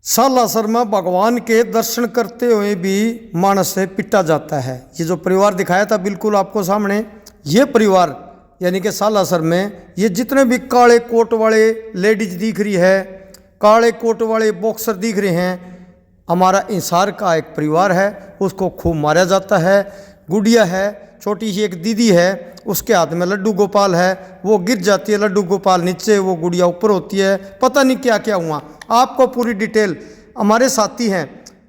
सालासर में भगवान के दर्शन करते हुए भी मानस से पिटा जाता है। ये जो परिवार दिखाया था बिल्कुल आपको सामने, ये परिवार यानी कि सालासर में ये जितने भी काले कोट वाले लेडीज दिख रही है, काले कोट वाले बॉक्सर दिख रहे हैं, हमारा इंसार का एक परिवार है। उसको खूब मारा जाता है। गुड़िया है, छोटी सी एक दीदी है, उसके हाथ में लड्डू गोपाल है, वो गिर जाती है, लड्डू गोपाल नीचे, वो गुड़िया ऊपर होती है। पता नहीं क्या क्या हुआ। आपको पूरी डिटेल हमारे साथी हैं,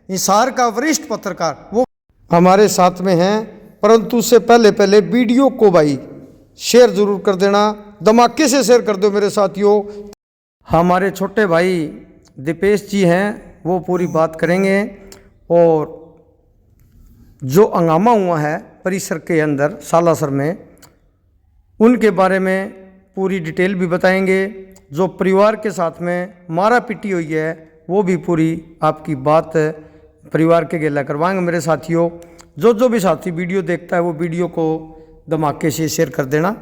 इंसार का वरिष्ठ पत्रकार, वो हमारे साथ में हैं। परंतु उससे पहले वीडियो को भाई शेयर जरूर कर देना, धमाके से शेयर कर दो मेरे साथियों। हमारे छोटे भाई दीपेश जी हैं, वो पूरी बात करेंगे और जो हंगामा हुआ है परिसर के अंदर सालासर में, उनके बारे में पूरी डिटेल भी बताएंगे। जो परिवार के साथ में मारा पीटी हुई है वो भी पूरी आपकी बात परिवार के गेला करवाएंगे मेरे साथियों। जो भी साथी वीडियो देखता है वो वीडियो को धमाके से शेयर कर देना।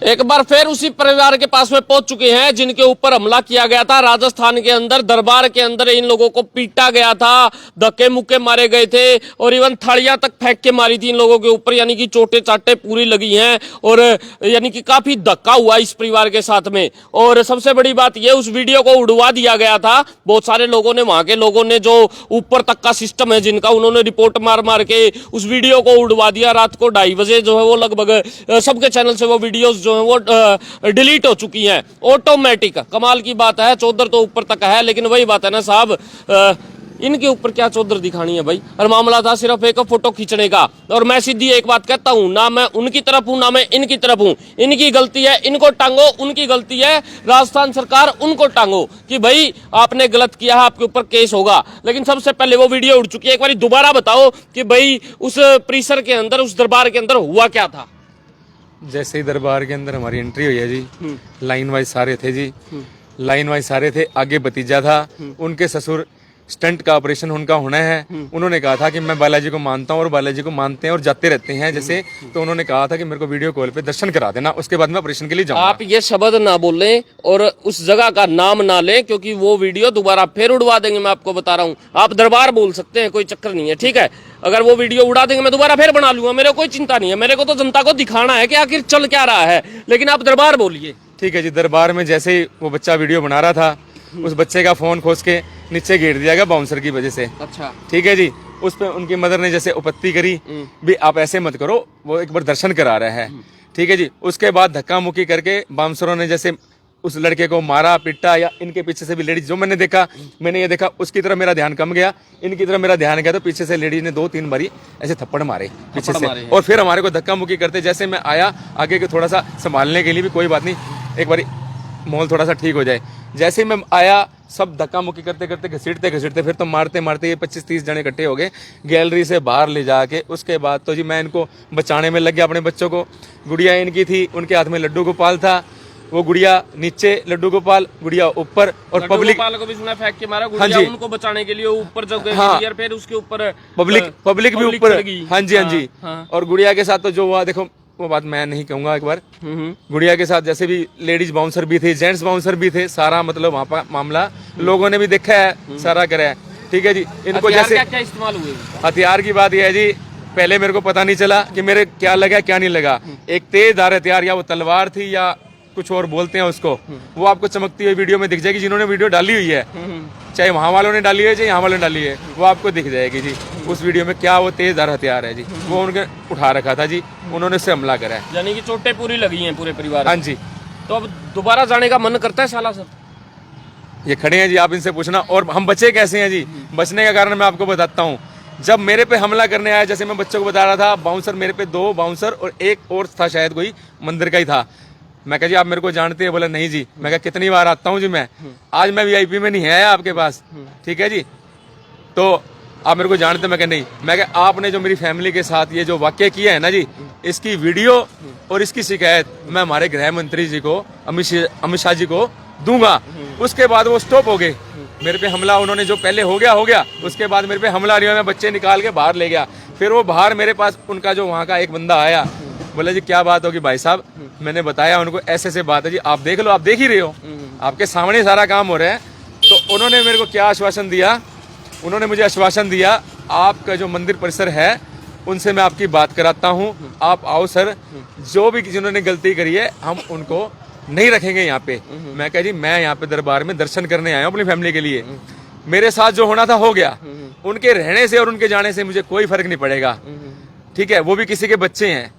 एक बार फिर उसी परिवार के पास में पहुंच चुके हैं जिनके ऊपर हमला किया गया था राजस्थान के अंदर। दरबार के अंदर इन लोगों को पीटा गया था, धक्के मुक्के मारे गए थे और इवन थालियां तक फेंक के मारी थी इन लोगों के ऊपर, यानी कि चोटें चाटे पूरी लगी हैं और यानी कि काफी धक्का हुआ इस परिवार के साथ में। और सबसे बड़ी बात यह, उस वीडियो को उड़वा दिया गया था। बहुत सारे लोगों ने, वहां के लोगों ने, जो ऊपर तक का सिस्टम है जिनका, उन्होंने रिपोर्ट मार मार के उस वीडियो को उड़वा दिया। रात को 2:30 बजे जो है वो लगभग सबके चैनल से वो वीडियोज जो है वो डिलीट हो चुकी हैं ऑटोमेटिक। कमाल की बात है, चौधर तो ऊपर तक है, लेकिन वही बात है ना साहब, इनके ऊपर क्या चौधर दिखानी है भाई। और मामला था सिर्फ एक फोटो खींचने का। और मैं सीधी एक बात कहता हूं, ना मैं उनकी तरफ हूं ना मैं इनकी तरफ हूं। इनकी गलती है, इनको टांगो, उनकी गलती है राजस्थान सरकार, उनको टांगो कि भाई आपने गलत किया है, आपके ऊपर केस होगा। लेकिन सबसे पहले वो वीडियो उड़ चुकी है, एक बार दोबारा बताओ कि भाई उस परिसर के अंदर, उस दरबार के अंदर हुआ क्या था। जैसे ही दरबार के अंदर हमारी एंट्री हुई है जी, लाइन वाइज सारे थे जी, लाइन वाइज सारे थे। आगे भतीजा था, उनके ससुर स्टंट का ऑपरेशन उनका होना है। उन्होंने कहा था कि मैं बालाजी को मानता हूँ और बालाजी को मानते हैं और जाते रहते हैं जैसे, तो उन्होंने कहा था कि मेरे को वीडियो कॉल पे दर्शन करा देना, उसके बाद मैं ऑपरेशन के लिए जाऊंगा। आप ये शब्द ना बोलें और उस जगह का नाम ना लें, क्योंकि वो वीडियो दोबारा फिर उड़वा देंगे। मैं आपको बता रहा हूँ, आप दरबार बोल सकते हैं, कोई चक्कर नहीं है, ठीक है। अगर वो वीडियो उड़ा देंगे मैं दोबारा फिर बना लूंगा, मेरे को कोई चिंता नहीं है। मेरे को तो जनता को दिखाना है कि आखिर चल क्या रहा है। लेकिन आप दरबार बोलिए। ठीक है जी। दरबार में जैसे ही वो बच्चा वीडियो बना रहा था, उस बच्चे का फोन खोज के नीचे गिर दिया गया बाउंसर की वजह से। अच्छा, ठीक है जी। उस पे उनकी मदर ने जैसे उपत्ति करी भी, आप ऐसे मत करो, वो एक बार दर्शन करा रहा है। ठीक है जी। उसके बाद धक्का मुक्की करके बाउंसरों ने जैसे उस लड़के को मारा पिटा, या इनके पीछे से भी लेडीज, जो मैंने देखा, मैंने ये देखा, उसकी तरफ मेरा ध्यान कम गया, इनकी तरफ मेरा ध्यान गया, तो पीछे से लेडीज ने 2-3 बारी ऐसे थप्पड़ मारे पीछे से, और फिर हमारे को धक्का मुक्की करते। जैसे मैं आया आगे के थोड़ा सा संभालने के लिए भी, कोई बात नहीं, एक बारी माहौल थोड़ा सा ठीक हो जाए। जैसे ही मैं आया, सब धक्का मुक्की करते करते घसीटते फिर तो मारते मारते ये 25-30 जने इकट्ठे हो गए, गैलरी से बाहर ले जाके। उसके बाद तो जी मैं इनको बचाने में लग गया, अपने बच्चों को। गुड़िया इनकी थी, उनके हाथ में लड्डू गोपाल था, वो गुड़िया नीचे, लड्डू गोपाल, गुड़िया ऊपर, और पब्लिक को भी सुना फेंक के मारा। गुड़िया उनको बचाने के लिए ऊपर जब हाँ, फिर उसके ऊपर पब्लिक भी ऊपर। हाँ जी, हाँ जी। और गुड़िया के साथ तो जो हुआ, देखो वो बात मैं नहीं कहूंगा। एक बार गुड़िया के साथ जैसे भी लेडीज बाउंसर भी थे, जेंट्स बाउंसर भी थे, सारा मतलब वहाँ पर मामला लोगों ने भी देखा है, सारा करा है। ठीक है जी। इनको जैसे क्या इस्तेमाल हुए, हथियार की बात यह है जी, पहले मेरे को पता नहीं चला कि मेरे क्या लगा क्या नहीं लगा। एक तेजधार हथियार, या वो तलवार थी या कुछ और बोलते हैं उसको, वो आपको चमकती हुई वीडियो में दिख जाएगी। जिन्होंने वीडियो डाली हुई है, चाहे वहाँ वालों ने डाली है चाहे यहाँ वालों ने डाली है, वो आपको दिख जाएगी जी उस वीडियो में क्या वो तेजधार हथियार है जी, वो उनके उठा रखा था जी, उन्होंने उससे हमला करा है। यानी कि चोटें पूरी लगी हैं पूरे परिवार। हाँ जी। तो अब दोबारा जाने का मन करता है सालासर? ये खड़े हैं जी, आप इनसे पूछना। और हम बचे कैसे हैं जी, बचने का कारण मैं आपको बताता हूँ। जब मेरे पे हमला करने आया, जैसे मैं बच्चों को बता रहा था, बाउंसर मेरे पे 2 बाउंसर और एक और था, शायद कोई मंदिर का ही था। मैं कहा जी आप मेरे को जानते हैं? बोला नहीं जी। मैं कहा कितनी बार आता हूँ जी मैं, आज मैं वीआईपी में नहीं आया आपके पास, ठीक है जी, तो आप मेरे को जानते? मैं कहा नहीं। मैं कहा आपने जो मेरी फैमिली के साथ ये जो वाक्य किया है ना जी, इसकी वीडियो और इसकी शिकायत मैं हमारे गृह मंत्री जी को, अमित शाह जी को दूंगा। उसके बाद वो स्टॉप हो गए। मेरे पे हमला उन्होंने, जो पहले हो गया, उसके बाद मेरे पे हमला नहीं हुआ। मैं बच्चे निकाल के बाहर ले गया। फिर वो बाहर मेरे पास, उनका जो वहाँ का एक बंदा आया, बोला जी क्या बात होगी भाई साहब। मैंने बताया उनको ऐसे बात है जी, आप देख लो, आप देख ही रहे हो, आपके सामने सारा काम हो रहा है। तो उन्होंने मेरे को क्या आश्वासन दिया, उन्होंने मुझे आश्वासन दिया आपका जो मंदिर परिसर है उनसे मैं आपकी बात कराता हूँ, आप आओ सर, जो भी जिन्होंने गलती करी है हम उनको नहीं रखेंगे यहाँ पे। मैं कह जी मैं यहाँ पे दरबार में दर्शन करने आया हूँ अपनी फैमिली के लिए, मेरे साथ जो होना था हो गया, उनके रहने से और उनके जाने से मुझे कोई फर्क नहीं पड़ेगा, ठीक है, वो भी किसी के बच्चे हैं,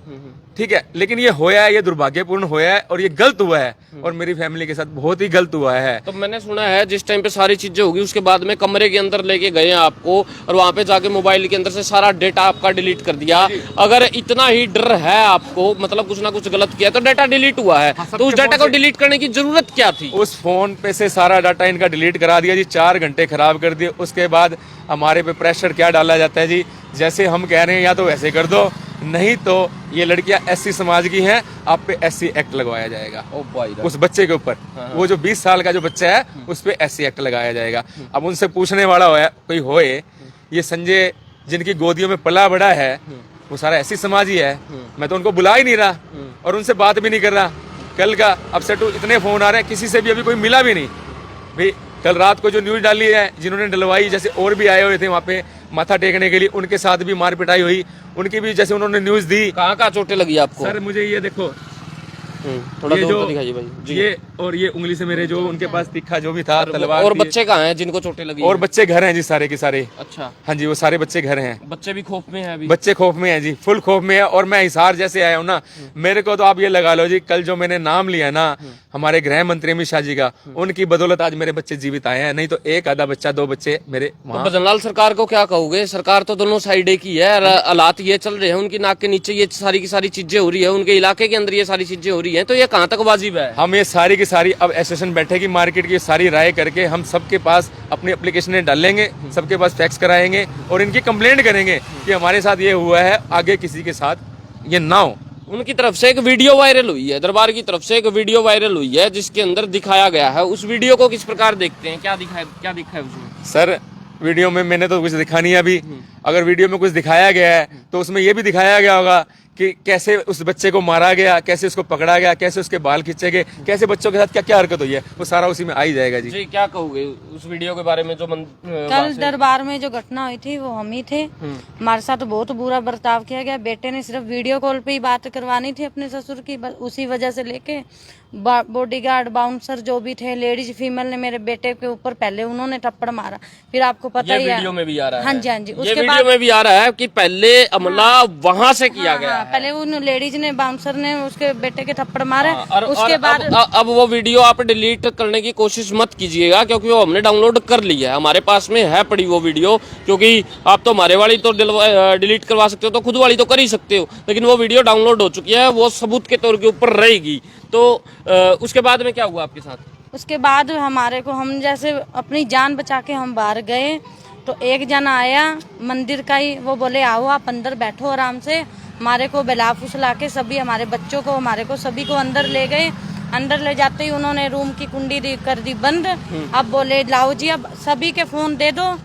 ठीक है, लेकिन ये होया है, ये दुर्भाग्यपूर्ण होया है और ये गलत हुआ है और मेरी फैमिली के साथ बहुत ही गलत हुआ है। तो मैंने सुना है जिस टाइम पे सारी चीजें होगी उसके बाद में कमरे के अंदर लेके गए हैं आपको और वहां पे जाके मोबाइल के अंदर से सारा डेटा आपका डिलीट कर दिया। अगर इतना ही डर है आपको, मतलब कुछ ना कुछ गलत किया तो डेटा डिलीट हुआ है, तो उस डाटा को डिलीट करने की जरूरत क्या थी? उस फोन पे से सारा डाटा इनका डिलीट करा दिया जी, 4 घंटे खराब कर दिए। उसके बाद हमारे पे प्रेशर क्या डाला जाता है जी, जैसे हम कह रहे हैं या तो वैसे कर दो, नहीं तो ये लड़कियां एससी समाज की हैं, आप पे एससी एक्ट लगवाया जाएगा। ओ भाई, उस बच्चे के ऊपर, वो जो 20 साल का जो बच्चा है उस पे एससी एक्ट लगाया जाएगा। अब उनसे पूछने वाला होए कोई होए, ये संजय जिनकी गोदियों में पला बड़ा है वो सारा एससी समाज ही है, मैं तो उनको बुला ही नहीं रहा और उनसे बात भी नहीं कर रहा। कल का अब सेटू इतने फोन आ रहे हैं, किसी से भी अभी कोई मिला भी नहीं भाई। कल रात को जो न्यूज डाली है जिन्होंने डलवाई, जैसे और भी आए हुए थे वहाँ पे माथा टेकने के लिए, उनके साथ भी मार पिटाई हुई, उनकी भी जैसे उन्होंने न्यूज दी। कहाँ चोटें लगी आपको? सर मुझे ये देखो, थोड़ा ये दूर जो तो दिखाइए भाई जी। ये और ये उंगली से मेरे जो उनके पास तीखा जो भी था तलवार और थी। बच्चे कहाँ हैं जिनको चोटें लगी? और बच्चे घर हैं जी सारे के सारे। अच्छा, हाँ जी, वो सारे बच्चे घर हैं। बच्चे भी खौफ में हैं अभी? बच्चे खौफ में हैं जी, फुल खौफ में है। और मैं हिसार जैसे आया हूँ ना, मेरे को तो आप ये लगा लो जी, कल जो मैंने नाम लिया ना हमारे गृह मंत्री अमित शाह जी का, उनकी बदौलत आज मेरे बच्चे जीवित आए हैं, नहीं तो एक आधा बच्चा 2 बच्चे मेरे तो भजनलाल सरकार को क्या कहोगे? सरकार तो दोनों साइड की है, हालात ये चल रहे हैं, उनकी नाक के नीचे ये सारी की सारी चीजें हो रही है, उनके इलाके के अंदर ये सारी चीजें हो रही है, तो ये कहाँ तक वाजिब है? हम ये सारी की सारी अब एसोसिएशन बैठेगी, मार्केट की सारी राय करके हम सबके पास अपनी एप्लीकेशनें डालेंगे, सबके पास फैक्स कराएंगे और इनकी कंप्लेंट करेंगे कि हमारे साथ ये हुआ है, आगे किसी के साथ ये ना हो। उनकी तरफ से एक वीडियो वायरल हुई है, दरबार की तरफ से एक वीडियो वायरल हुई है जिसके अंदर दिखाया गया है, उस वीडियो को किस प्रकार देखते हैं? क्या दिखा है उसमें? सर वीडियो में मैंने तो कुछ दिखा नहीं है अभी, अगर वीडियो में कुछ दिखाया गया है तो उसमें ये भी दिखाया गया होगा कि कैसे उस बच्चे को मारा गया, कैसे उसको पकड़ा गया, कैसे उसके बाल खींचे गए, कैसे बच्चों के साथ क्या क्या हरकत हुई है, वो सारा उसी में आ ही जाएगा जी। जी, क्या कहोगे उस वीडियो के बारे में जो कल दरबार में जो घटना हुई थी वो हम ही थे, हमारे साथ बहुत बुरा बर्ताव किया गया। बेटे ने सिर्फ वीडियो कॉल पे ही बात करवानी थी अपने ससुर की, उसी वजह से लेके बॉडीगार्ड बाउंसर जो भी थे, लेडीज फीमेल ने मेरे बेटे के ऊपर पहले उन्होंने थप्पड़ मारा, फिर आपको पता ही है वीडियो में भी आ रहा है। हाँ जी हाँ जी, उसके वीडियो में भी आ रहा है कि पहले हमला वहां से किया गया है। पहले उन लेडीज ने, बाउंसर ने उसके बेटे के थप्पड़ मारे, उसके बाद अब वो वीडियो आप डिलीट करने की कोशिश मत कीजिएगा क्योंकि वो हमने डाउनलोड कर लिया है, हमारे पास में है पड़ी वो वीडियो, क्योंकि आप तो हमारे वाली तो डिलीट करवा सकते हो, तो खुद वाली तो कर ही सकते हो, लेकिन वो वीडियो डाउनलोड हो चुकी है, वो सबूत के तौर के ऊपर रहेगी। तो उसके बाद में क्या हुआ आपके साथ? उसके बाद हमारे को, हम जैसे अपनी जान बचा के हम बाहर गए तो एक जना आया मंदिर का ही, वो बोले आओ आप अंदर बैठो आराम से, हमारे को बेला फुसला के सभी हमारे बच्चों को, हमारे को सभी को अंदर ले गए। अंदर ले जाते ही उन्होंने रूम की कुंडी कर दी बंद। अब बोले लाओ जी अब सभी के फोन दे दो,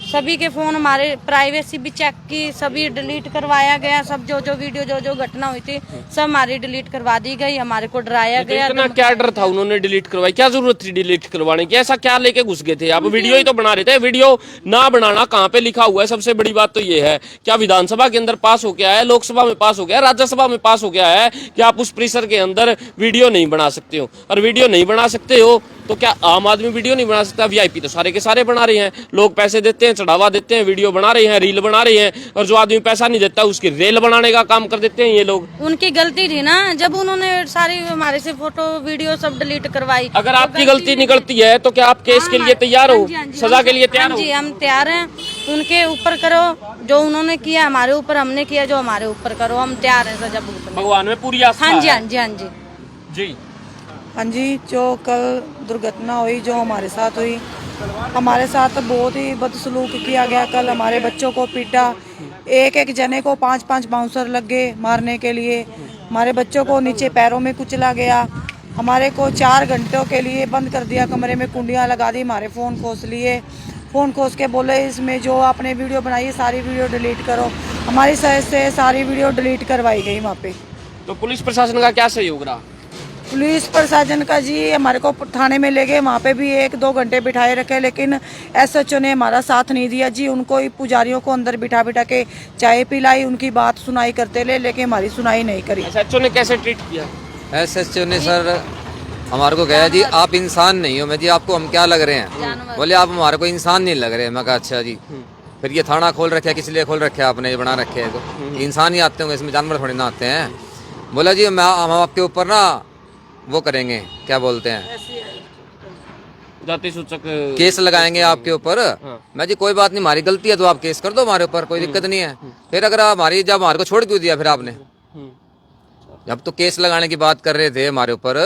सभी के फोन, हमारे प्राइवेसी भी चेक की, सभी डिलीट करवाया गया, सब जो वीडियो जो घटना हुई थी सब हमारी डिलीट करवा दी गई, हमारे को डराया गया। इतना क्या डर था उन्होंने डिलीट करवाई? क्या जरूरत थी डिलीट करवाने की? ऐसा क्या लेके घुस गए थे आप? वीडियो ही तो बना रहे थे, वीडियो ना बनाना कहाँ पे लिखा हुआ है? सबसे बड़ी बात तो ये है, क्या विधानसभा के अंदर पास हो गया है, लोकसभा में पास हो गया है, राज्यसभा में पास हो गया है कि आप उस परिसर के अंदर वीडियो नहीं बना सकते हो? और वीडियो नहीं बना सकते हो तो क्या आम आदमी वीडियो नहीं बना सकता? वीआईपी तो सारे के सारे बना रहे हैं, लोग पैसे देते हैं, चढ़ावा देते हैं, वीडियो बना रहे हैं, रील बना रहे हैं, और जो आदमी पैसा नहीं देता उसकी रेल बनाने का काम कर देते हैं ये लोग। उनकी गलती थी ना, जब उन्होंने सारी हमारे से फोटो वीडियो सब डिलीट करवाई। अगर आपकी गलती निकलती है तो क्या आप केस के लिए तैयार हो? सजा के लिए तैयार हो? जी हम तैयार हैं, उनके ऊपर करो जो उन्होंने किया, हमारे ऊपर हमने किया जो हमारे ऊपर करो, हम तैयार हैं सजा भुगतने। भगवान में पूरी आस्था हाँ जी है। हाँ जी हाँ जी जी हाँ जी, जो कल दुर्घटना हुई जो हमारे साथ हुई, हमारे साथ बहुत ही बदसलूक किया गया। कल हमारे बच्चों को पीटा, एक जने को 5-5 बाउंसर लग गए मारने के लिए, हमारे बच्चों को नीचे पैरों में कुचला गया, हमारे को 4 घंटों के लिए बंद कर दिया, कमरे में कुंडियाँ लगा दी, हमारे फ़ोन खोस लिए, फ़ोन खोस के बोले इसमें जो आपने वीडियो बनाई है सारी वीडियो डिलीट करो। हमारी साइड से सारी वीडियो डिलीट करवाई गई वहाँ पे। तो पुलिस प्रशासन का क्या सहयोग रहा? पुलिस प्रशासन का जी हमारे को थाने में ले गए, वहाँ पे भी 1-2 घंटे बिठाए रखे, लेकिन एसएचओ ने हमारा साथ नहीं दिया जी। उनको ही पुजारियों को अंदर बिठा बिठा के चाय पिलाई, उनकी बात सुनाई करते ले, लेकिन हमारी सुनाई नहीं करी। एसएचओ ने कैसे ट्रीट किया? एसएचओ ने सर हमारे को कहा जी आप इंसान नहीं हो। मैं जी आपको हम क्या लग रहे हैं? बोले आप हमारे को इंसान नहीं लग रहे। मैं कहा अच्छा जी। फिर ये थाना खोल रखे है, किस लिए खोल रखे है आपने? ये बना रखे है तो इंसान ही आते होंगे इसमें, जानवर थोड़ी ना आते हैं। बोला जी हम आपके ऊपर ना वो करेंगे, क्या बोलते हैं, जाति सूचक केस लगाएंगे आपके ऊपर। मैं जी कोई बात नहीं, हमारी गलती है तो आप केस कर दो हमारे ऊपर, कोई दिक्कत नहीं है। फिर अगर हमारी जब हमारे को छोड़ क्यों दिया फिर आपने? जब तो केस लगाने की बात कर रहे थे हमारे ऊपर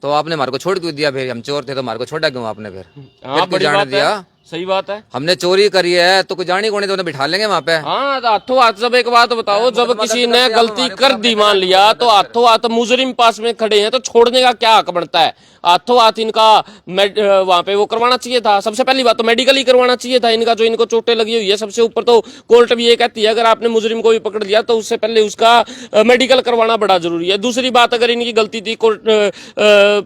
तो आपने हमारे को छोड़ क्यों दिया? फिर हम चोर थे तो हमारे को छोड़ा क्यों आपने? फिर बड़ी जाने बात दिया। है, सही बात है। हमने चोरी करी है तो कुछ जानी कोनी तो उन्हें बिठा लेंगे वहाँ पे। हाँ, हाथों हाथ। जब एक बात बताओ, जब किसी ने गलती कर दी मान लिया तो हाथों हाथ मुजरिम पास में खड़े हैं तो छोड़ने का क्या हक बनता है? हाथों हाथ इनका वहां पे वो करवाना चाहिए था। सबसे पहली बात तो मेडिकल ही करवाना चाहिए था इनका, जो इनको चोटें लगी हुई है। सबसे ऊपर तो कोर्ट भी ये कहती है अगर आपने मुजरिम को भी पकड़ लिया तो उससे पहले उसका मेडिकल करवाना बड़ा जरूरी है। दूसरी बात, अगर इनकी गलती थी कोर्ट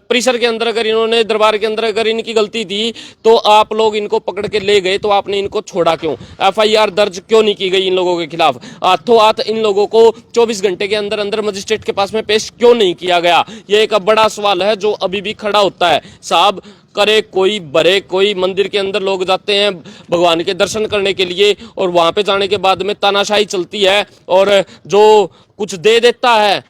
परिसर के अंदर, अगर इन्होंने दरबार के अंदर अगर इनकी गलती थी तो आप लोग इनको पकड़ के ले गए, तो आपने इनको छोड़ा क्यों? एफआईआर दर्ज क्यों नहीं की गई इन लोगों के खिलाफ? हाथों हाथ इन लोगों को 24 घंटे के अंदर अंदर मजिस्ट्रेट के पास में पेश क्यों नहीं किया गया? ये एक बड़ा सवाल है जो अभी भी खड़ा होता है। साहब, करे कोई बरे, कोई मंदिर के अंदर लोग जाते हैं भगवान के दर्शन करने के लिए और वहां पे जाने के बाद में तानाशाही चलती है और जो कुछ दे देता है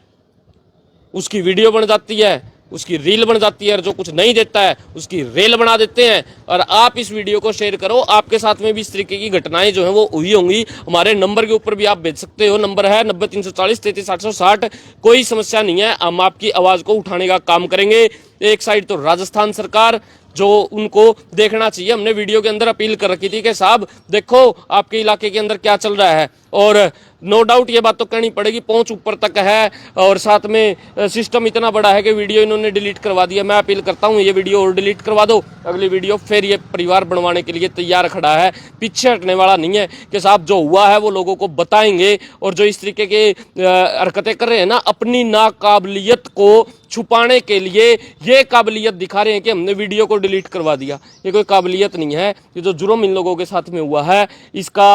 उसकी वीडियो बन जाती है, उसकी रील बन जाती है, और जो कुछ नहीं देता है उसकी रेल बना देते हैं। और आप इस वीडियो को शेयर करो, आपके साथ में भी इस तरीके की घटनाएं जो हैं वो हुई होंगी। हमारे नंबर के ऊपर भी आप भेज सकते हो, नंबर है 90 340 33 860। कोई समस्या नहीं है, हम आपकी आवाज को उठाने का काम करेंगे। एक साइड तो राजस्थान सरकार, जो उनको देखना चाहिए। हमने वीडियो के अंदर अपील कर रखी थी कि साहब देखो आपके इलाके के अंदर क्या चल रहा है, और नो डाउट ये बात तो कहनी पड़ेगी, पहुंच ऊपर तक है और साथ में सिस्टम इतना बड़ा है कि वीडियो इन्होंने डिलीट करवा दिया। मैं अपील करता हूं ये वीडियो और डिलीट करवा दो, अगली वीडियो फिर ये परिवार बनवाने के लिए तैयार खड़ा है, पीछे हटने वाला नहीं है कि साहब जो हुआ है वो लोगों को बताएंगे। और जो इस तरीके के हरकतें कर रहे हैं ना, अपनी नाकाबिलियत को छुपाने के लिए ये काबिलियत दिखा रहे हैं कि हमने वीडियो को डिलीट करवा दिया। ये कोई काबिलियत नहीं है। ये जो जुर्म इन लोगों के साथ में हुआ है इसका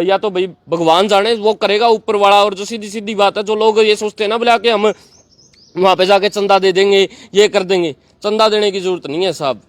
या तो भाई भगवान जाने, वो करेगा ऊपर वाला। और जो सीधी सीधी बात है, जो लोग ये सोचते हैं ना बोला कि हम वहां पे जाके चंदा दे देंगे, ये कर देंगे, चंदा देने की जरूरत नहीं है साहब।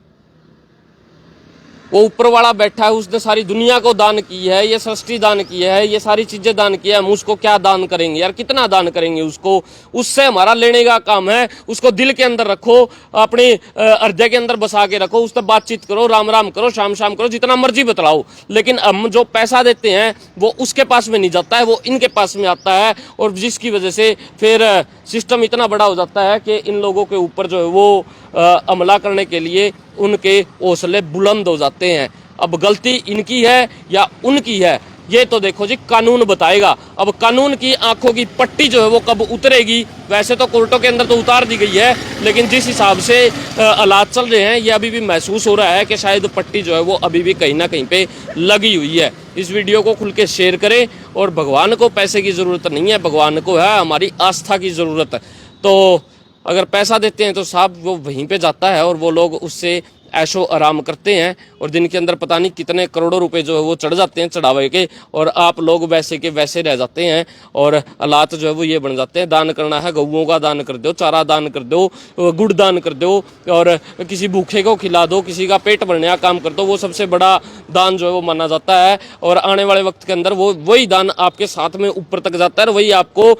वो ऊपर वाला बैठा है, उसने सारी दुनिया को दान की है, ये सृष्टि दान की है, ये सारी चीजें दान किया है। हम उसको क्या दान करेंगे यार? कितना दान करेंगे उसको? उससे हमारा लेने का काम है। उसको दिल के अंदर रखो, अपने हृदय के अंदर बसा के रखो, उससे बातचीत करो, राम राम करो, शाम शाम करो, जितना मर्जी बतलाओ। लेकिन हम जो पैसा देते हैं वो उसके पास में नहीं जाता है, वो इनके पास में आता है। और जिसकी वजह से फिर सिस्टम इतना बड़ा हो जाता है कि इन लोगों के ऊपर जो है वो हमला करने के लिए उनके हौसले बुलंद हो जाते हैं। अब गलती इनकी है या उनकी है, ये तो देखो जी कानून बताएगा। अब कानून की आंखों की पट्टी जो है वो कब उतरेगी? वैसे तो कोर्टों के अंदर तो उतार दी गई है, लेकिन जिस हिसाब से हालात चल रहे हैं ये अभी भी महसूस हो रहा है कि शायद पट्टी जो है वो अभी भी कहीं ना कहीं पे लगी हुई है। इस वीडियो को खुल के शेयर करें। और भगवान को पैसे की ज़रूरत नहीं है, भगवान को है हमारी आस्था की ज़रूरत। तो अगर पैसा देते हैं तो साहब वो वहीं पे जाता है और वो लोग उससे ऐशो आराम करते हैं और दिन के अंदर पता नहीं कितने करोड़ों रुपए जो है वो चढ़ जाते हैं चढ़ावे के, और आप लोग वैसे के वैसे रह जाते हैं। और हालात जो है वो ये बन जाते हैं। दान करना है, गऊओं का दान कर दो, चारा दान कर दो, गुड़ दान कर दो, और किसी भूखे को खिला दो, किसी का पेट भरने का काम कर दो, वो सबसे बड़ा दान जो है वो माना जाता है। और आने वाले वक्त के अंदर वो वही दान आपके साथ में ऊपर तक जाता है और वही आपको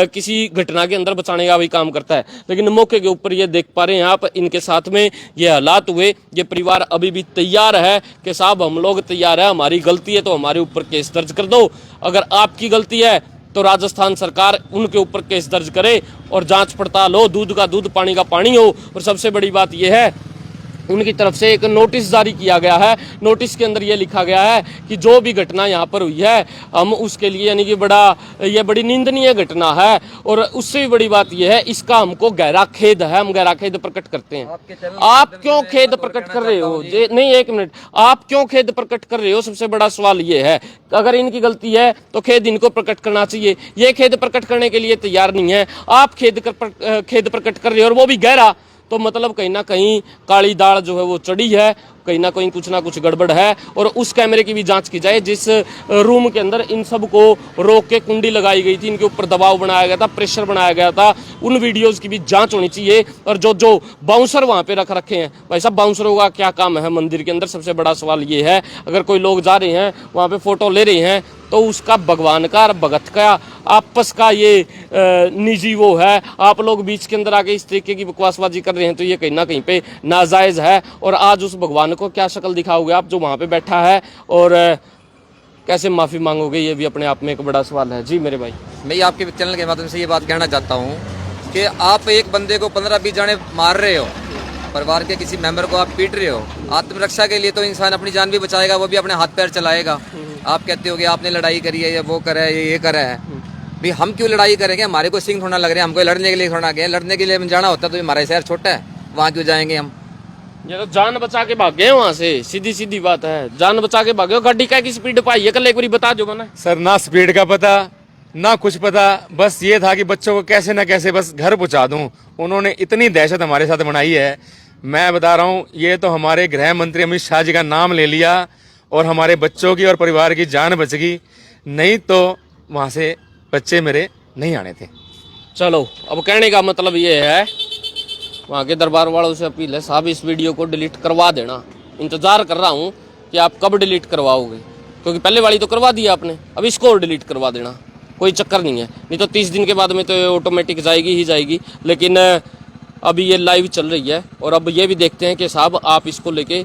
किसी घटना के अंदर बचाने का भी काम करता है। लेकिन मौके के ऊपर ये देख पा रहे हैं आप, इनके साथ में ये हालात हुए। ये परिवार अभी भी तैयार है कि साहब हम लोग तैयार है, हमारी गलती है तो हमारे ऊपर केस दर्ज कर दो, अगर आपकी गलती है तो राजस्थान सरकार उनके ऊपर केस दर्ज करे और जांच पड़ताल हो, दूध का दूध पानी का पानी हो। और सबसे बड़ी बात यह है उनकी तरफ से एक नोटिस जारी किया गया है। नोटिस के अंदर ये लिखा गया है कि जो भी घटना यहाँ पर हुई है हम उसके लिए यानी कि ये बड़ी निंदनीय घटना है, और उससे भी बड़ी बात ये है इसका हमको गहरा खेद है, हम गहरा खेद प्रकट करते हैं। आप क्यों खेद प्रकट कर रहे हो? नहीं, एक मिनट, आप क्यों खेद प्रकट कर रहे हो? सबसे बड़ा सवाल ये है। अगर इनकी गलती है तो खेद इनको प्रकट करना चाहिए। ये खेद प्रकट करने के लिए तैयार नहीं है, आप खेद प्रकट कर रहे हो, और वो भी गहरा। तो मतलब कहीं ना कहीं काली दाल जो है वो चढ़ी है, कहीं ना कहीं कुछ ना कुछ गड़बड़ है। और उस कैमरे की भी जांच की जाए जिस रूम के अंदर इन सब को रोक के कुंडी लगाई गई थी, इनके ऊपर दबाव बनाया गया था, प्रेशर बनाया गया था, उन वीडियोस की भी जांच होनी चाहिए। और जो बाउंसर वहां पे रखे हैं, भाई साहब बाउंसरों का क्या काम है मंदिर के अंदर? सबसे बड़ा सवाल ये है। अगर कोई लोग जा रहे हैं वहां पे फोटो ले रहे हैं तो उसका भगवान का और भगत का आपस का ये निजी वो है, आप लोग बीच के अंदर आके इस तरीके की बकवासबाजी कर रहे हैं तो ये कहीं ना कहीं पे नाजायज है। और आज उस भगवान को क्या शक्ल दिखाओगे आप जो वहां पे बैठा है, और कैसे माफी मांगोगे? ये भी अपने आप में एक बड़ा सवाल है। जी मेरे भाई, मैं आपके चैनल के माध्यम से ये बात कहना चाहता हूँ कि आप एक बंदे को 15-20 जाने मार रहे हो, परिवार के किसी मेंबर को आप पीट रहे हो, आत्मरक्षा के लिए तो इंसान अपनी जान भी बचाएगा, वो भी अपने हाथ पैर चलाएगा। आप कहते हो कि आपने लड़ाई करी है या वो करा है ये करा है, भाई हम क्यों लड़ाई करेंगे? हमारे को सिंह थोड़ा लग रहे हैं, हमको लड़ने के लिए थोड़ा गए, लड़ने के लिए जाना होता तो हमारा शहर छोटा है, वहाँ क्यों जाएंगे हम? ये तो जान बचा के भाग गए वहां से, सीधी सीधी बात है, जान बचा के भागे। गाड़ी का की स्पीड पाई है कल एक बार बता जो बना सर, ना स्पीड का पता ना कुछ पता, बस ये था कि बच्चों को कैसे ना कैसे बस घर पहुंचा दूं। उन्होंने इतनी दहशत हमारे साथ बनाई है, मैं बता रहा हूं, ये तो हमारे गृह मंत्री अमित शाह जी का नाम ले लिया और हमारे बच्चों की और परिवार की जान बच गई, नहीं तो वहां से बच्चे मेरे नहीं आने थे। चलो, अब कहने का मतलब ये है, वहाँ के दरबार वालों से अपील है, साहब इस वीडियो को डिलीट करवा देना। इंतजार कर रहा हूँ कि आप कब डिलीट करवाओगे, क्योंकि पहले वाली तो करवा दी आपने, अब इसको और डिलीट करवा देना, कोई चक्कर नहीं है। नहीं तो 30 दिन के बाद में तो ऑटोमेटिक जाएगी ही जाएगी। लेकिन अभी ये लाइव चल रही है, और अब ये भी देखते हैं कि साहब आप इसको लेके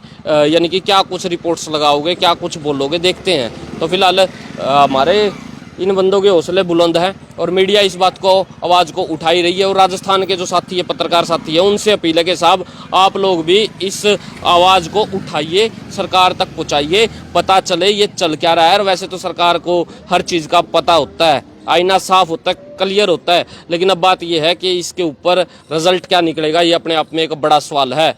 यानी कि क्या कुछ रिपोर्ट्स लगाओगे, क्या कुछ बोलोगे, देखते हैं। तो फिलहाल हमारे इन बंदों के हौसले बुलंद हैं और मीडिया इस बात को आवाज़ को उठा ही रही है। और राजस्थान के जो साथी है, पत्रकार साथी है, उनसे अपील है कि साहब आप लोग भी इस आवाज़ को उठाइए, सरकार तक पहुंचाइए, पता चले ये चल क्या रहा है। और वैसे तो सरकार को हर चीज़ का पता होता है, आईना साफ होता है, क्लियर होता है, लेकिन अब बात यह है कि इसके ऊपर रिजल्ट क्या निकलेगा, ये अपने आप में एक बड़ा सवाल है।